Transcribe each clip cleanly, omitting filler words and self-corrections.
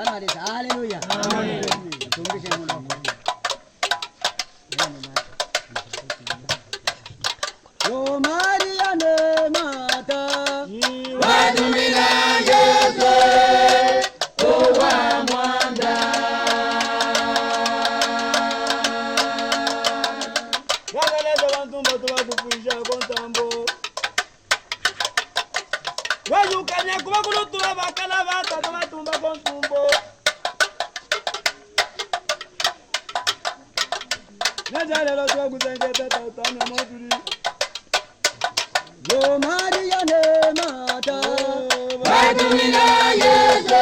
Haleluya. Amen. Tumrishe Mungu. O Maria ne mata Wadumina Yesu Owa mwanda Wagaleza wantumba tuwakufuisha kontambo Wajukanya kubakulutuwa bakala bata tuwatumba kontumbo Najalelo tuwakuzengete tatana moduli O Maria ne mata Wadumina Yesu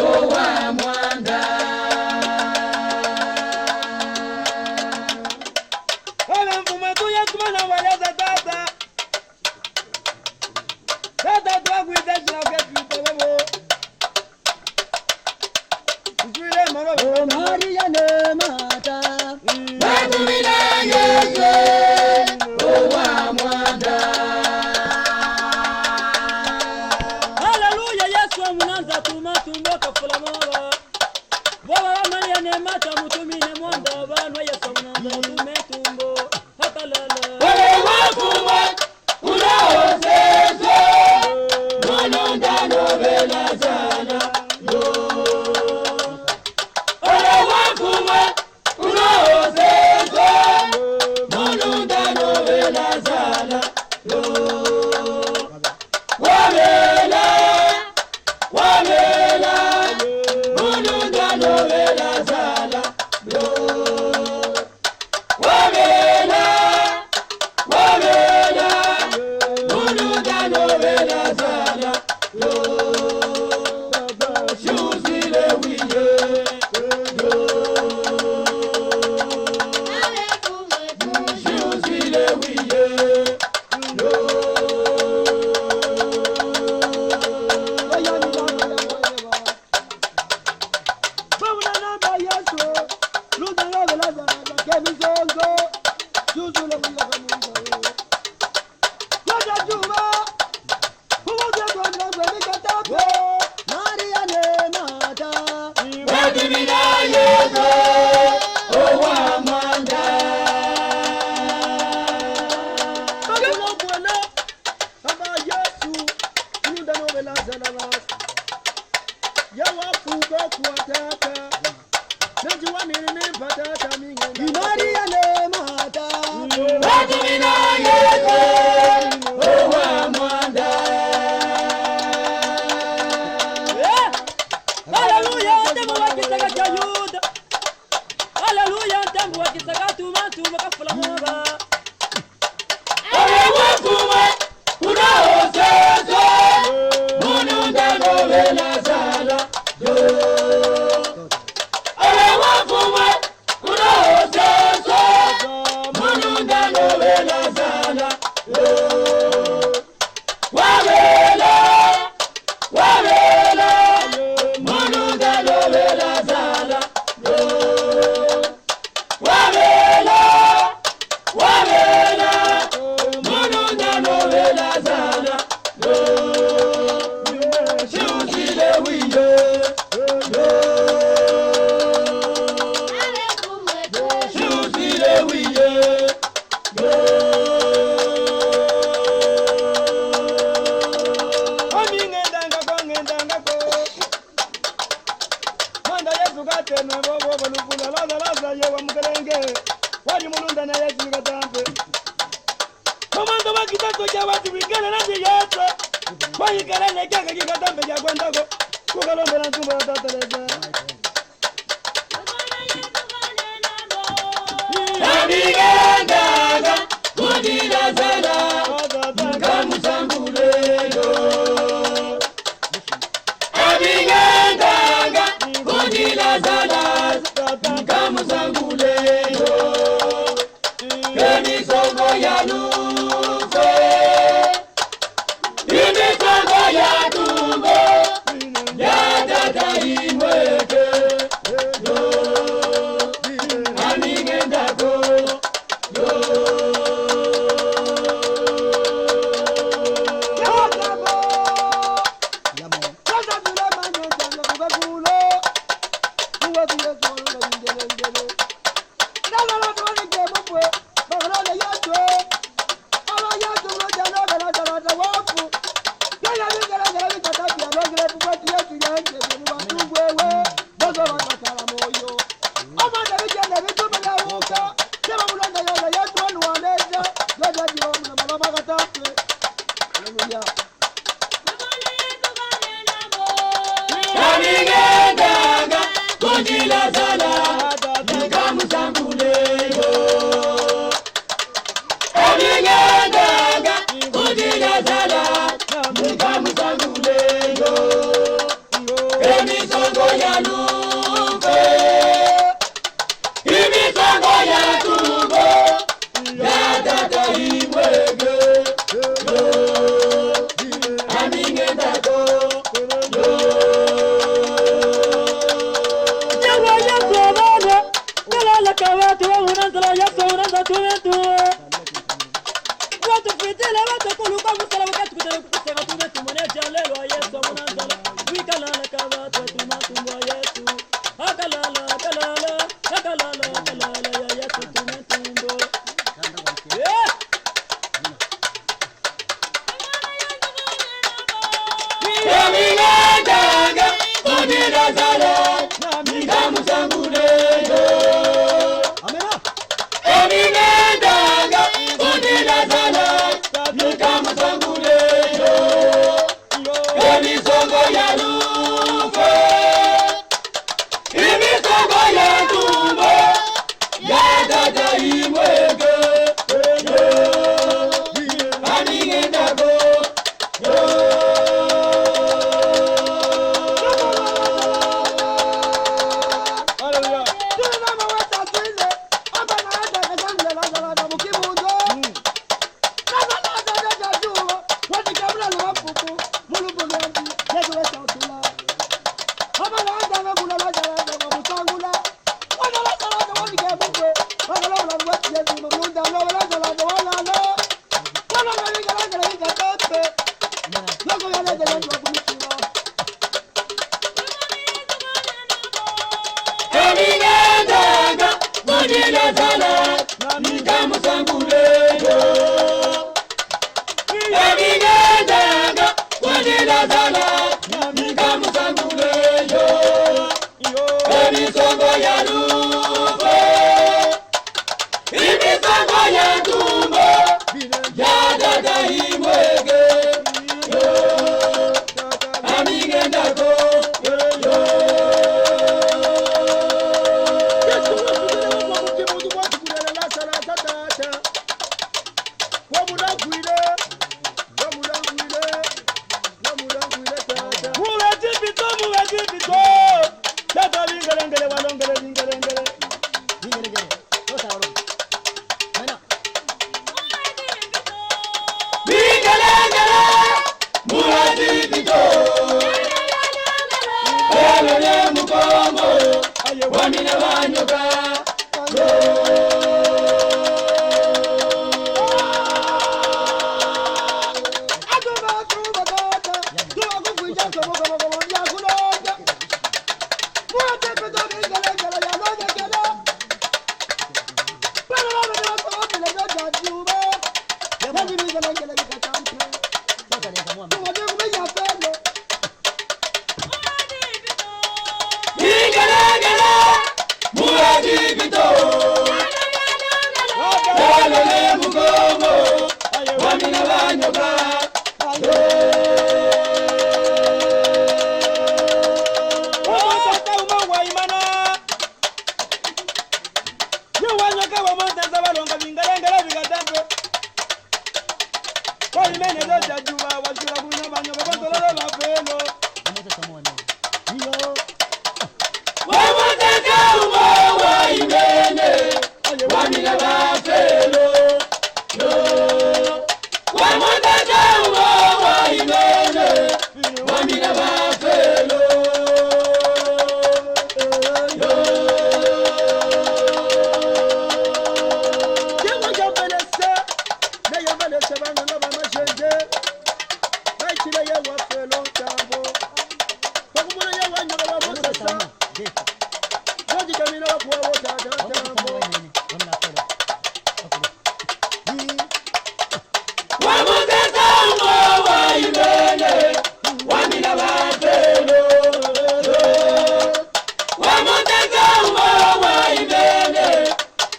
Owa mwanda Ola mfume tuya tumana waleza tata Tata tuwakuita shina uketuita bebo Usuile maro O Maria ne mata Wadumina Yesu Owa mwanda Haleluya Yesu mwanza tumatumbo kafula moba Baba Maria ne mata mutumine mwanda bana Yesu mwanza tumetumbo hakalala Wale wakuwa unaosezo Mwanonda novela sana Wale wakuwa unaosezo Mwanonda novela sana Wamela Mwanonda novela sana Wamela Mwanonda novela sana Shuzile wiye Shuzile wiye Bawuna namba Yesu Luda ngave lazana Kemizongo Juzule wila kamungo Yaja juba Huwuze kwa mnagwe mikatape Maria ne mata Wadumina Yesu Owa mwanda Bawuna bwana Baba Yesu Luda ngave lazana Yawa fugo kuatata Najua nini patata mingi Maria ne mata Wadumina Yesu Owa mwanda Haleluya tembo wakitaka cha Yuda Haleluya tembo wakitaka tumatumbo kafula moba Wale wakuwa unaosezo Mwanonda novela sana Wale wakuwa unaosezo Mwanonda novela sana Wamela Mwanonda novela sana Wamela Mwanonda novela sana Shuzile wiye Shuzile wiye Ngendangako Manda Yesu katena bobo balukula laza yewa mukelenge Wali mulunda na Yesu katampe Komando bakitako cha watu wikala nanje Yesu Wayikala nekaka kikatampe cha kwendako Kukalombela ntumba ya tataleza Nabigendaga kundila sana Kamusambuleyo Nabigendaga kundila sana Kamusambuleyo Kemisongo ya lufe Kemisongo ya tumbo Ya tata imweke temple. Alléluia. Namigendaga kundila zala nikamusanguleyo. Namigendaga kundila zala nikamusanguleyo. Emisongo ya lumbe, emisongo ya tumbo, ya dada imwege yo. Namigendago yo.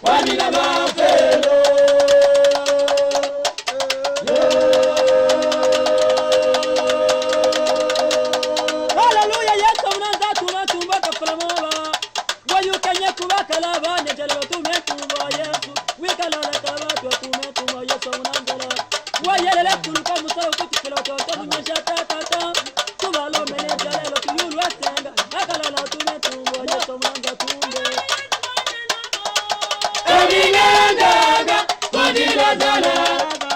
Wamina mafelo, kalala kabatu atumetuma Yesu munangala wayelele tuluka musao kutikilota tabunyesha tata tubalo meneja lelo tuyulu asenga akalala tumetumwa Yesu munanga tumbe Aminendaga kodila dala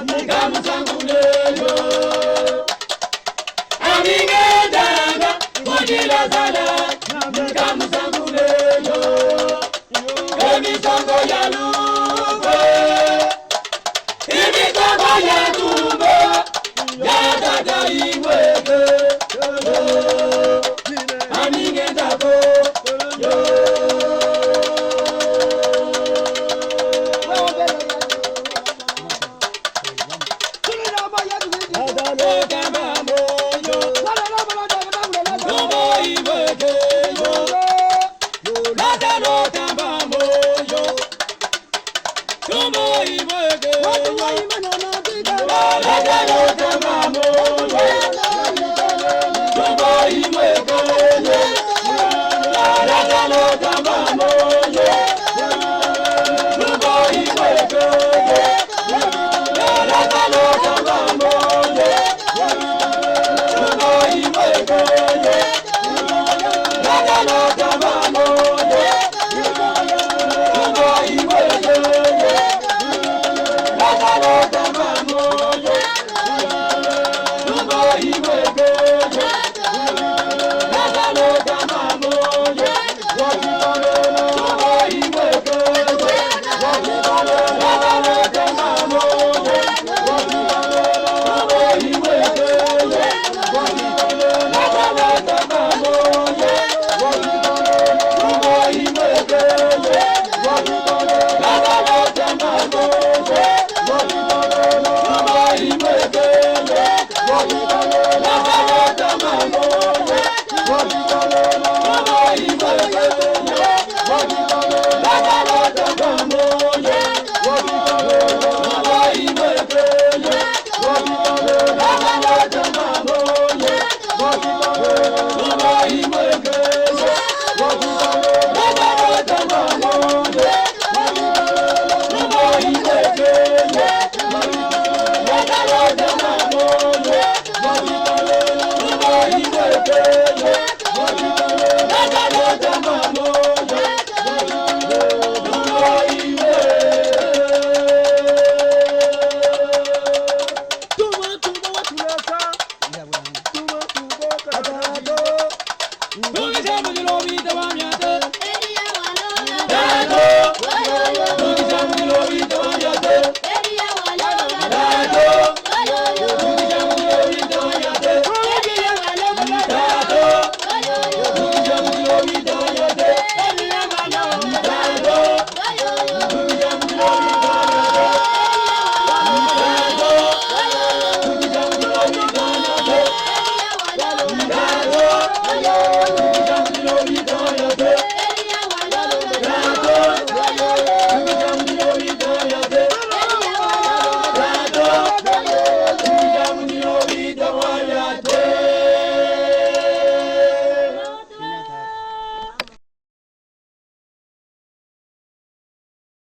nikamusanguleyo Aminendaga kodila dala nikamusanguleyo Emitongo ya lugwe Imitongo ya tumbo Ya dada iwege Aminendago yo Come on,